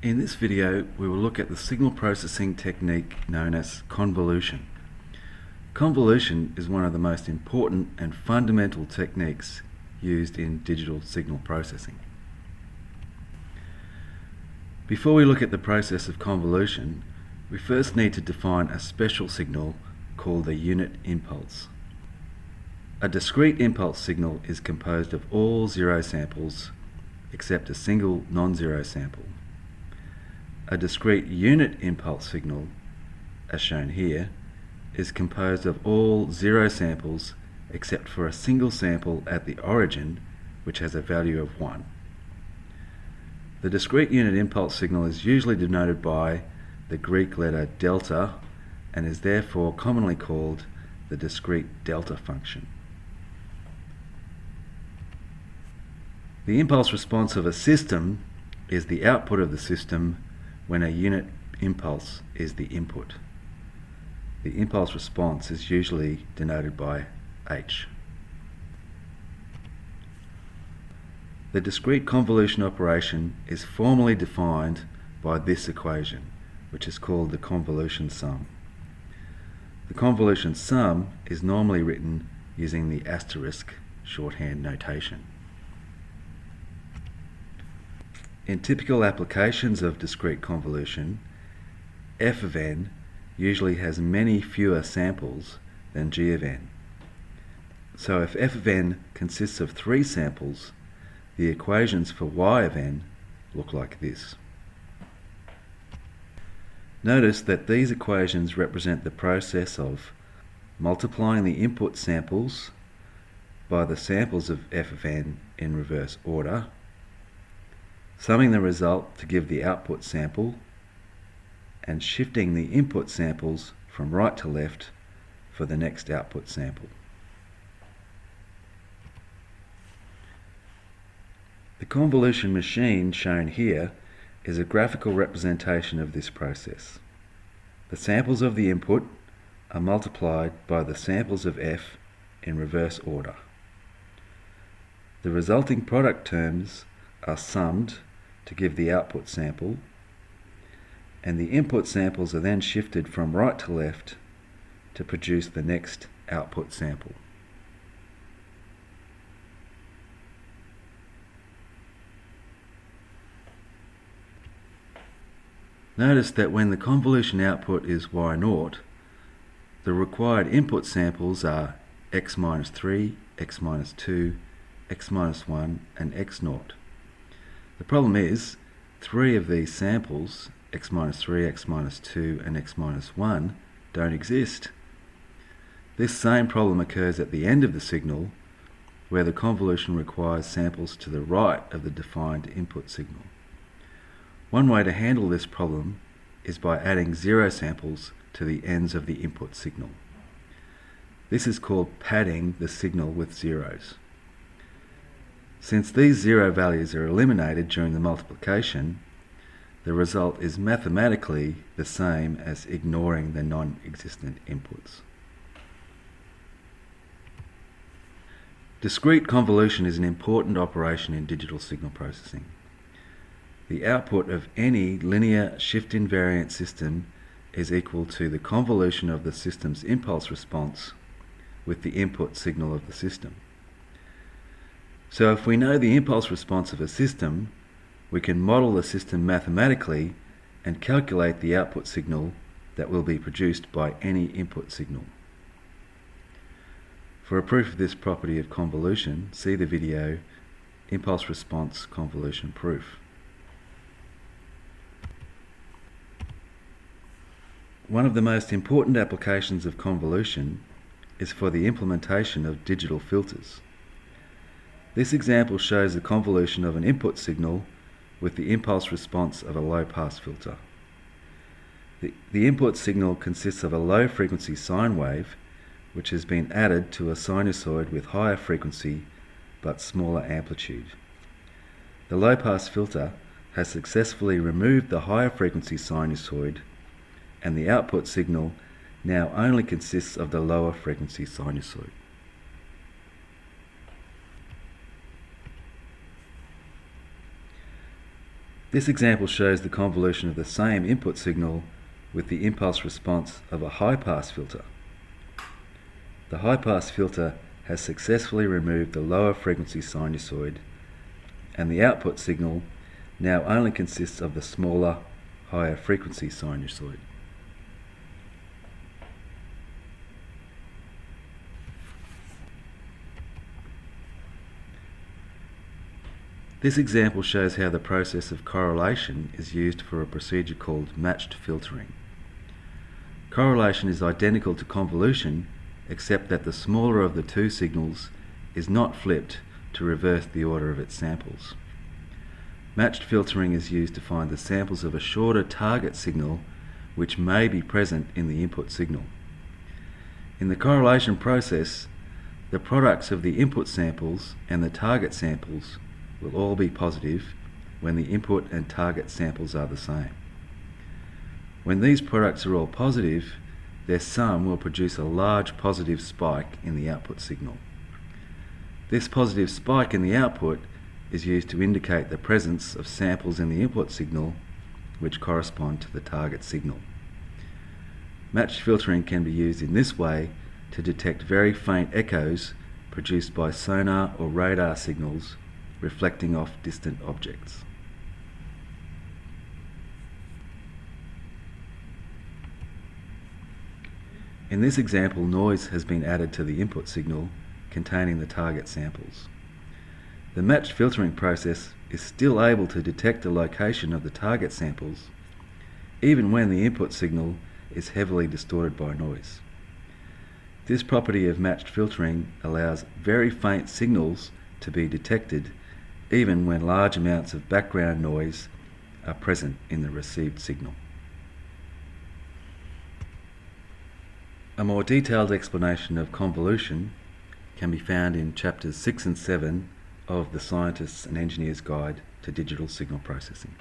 In this video, we will look at the signal processing technique known as convolution. Convolution is one of the most important and fundamental techniques used in digital signal processing. Before we look at the process of convolution, we first need to define a special signal called a unit impulse. A discrete impulse signal is composed of all zero samples except a single non-zero sample. A discrete unit impulse signal, as shown here, is composed of all zero samples except for a single sample at the origin, which has a value of 1. The discrete unit impulse signal is usually denoted by the Greek letter delta and is therefore commonly called the discrete delta function. The impulse response of a system is the output of the system when a unit impulse is the input. The impulse response is usually denoted by H. The discrete convolution operation is formally defined by this equation, which is called the convolution sum. The convolution sum is normally written using the asterisk shorthand notation. In typical applications of discrete convolution, f of n usually has many fewer samples than g of n. So if f of n consists of 3 samples, the equations for y of n look like this. Notice that these equations represent the process of multiplying the input samples by the samples of f of n in reverse order, summing the result to give the output sample, and shifting the input samples from right to left for the next output sample. The convolution machine shown here is a graphical representation of this process. The samples of the input are multiplied by the samples of f in reverse order. The resulting product terms are summed to give the output sample, and the input samples are then shifted from right to left to produce the next output sample. Notice that when the convolution output is y0, the required input samples are x minus 3, x minus 2, x minus 1 and x0. The problem is 3 of these samples, x minus 3, x minus 2 and x minus 1, don't exist. This same problem occurs at the end of the signal, where the convolution requires samples to the right of the defined input signal. One way to handle this problem is by adding zero samples to the ends of the input signal. This is called padding the signal with zeros. Since these zero values are eliminated during the multiplication, the result is mathematically the same as ignoring the non-existent inputs. Discrete convolution is an important operation in digital signal processing. The output of any linear shift-invariant system is equal to the convolution of the system's impulse response with the input signal of the system. So if we know the impulse response of a system, we can model the system mathematically and calculate the output signal that will be produced by any input signal. For a proof of this property of convolution, see the video Impulse Response Convolution Proof. One of the most important applications of convolution is for the implementation of digital filters. This example shows the convolution of an input signal with the impulse response of a low-pass filter. The input signal consists of a low-frequency sine wave which has been added to a sinusoid with higher frequency but smaller amplitude. The low-pass filter has successfully removed the higher frequency sinusoid, and the output signal now only consists of the lower frequency sinusoid. This example shows the convolution of the same input signal with the impulse response of a high-pass filter. The high-pass filter has successfully removed the lower frequency sinusoid, and the output signal now only consists of the smaller, higher frequency sinusoid. This example shows how the process of correlation is used for a procedure called matched filtering. Correlation is identical to convolution, except that the smaller of the two signals is not flipped to reverse the order of its samples. Matched filtering is used to find the samples of a shorter target signal which may be present in the input signal. In the correlation process, the products of the input samples and the target samples will all be positive when the input and target samples are the same. When these products are all positive, their sum will produce a large positive spike in the output signal. This positive spike in the output is used to indicate the presence of samples in the input signal which correspond to the target signal. Matched filtering can be used in this way to detect very faint echoes produced by sonar or radar signals reflecting off distant objects. In this example, noise has been added to the input signal containing the target samples. The matched filtering process is still able to detect the location of the target samples even when the input signal is heavily distorted by noise. This property of matched filtering allows very faint signals to be detected even when large amounts of background noise are present in the received signal. A more detailed explanation of convolution can be found in chapters 6 and 7 of the Scientist's and Engineer's Guide to Digital Signal Processing.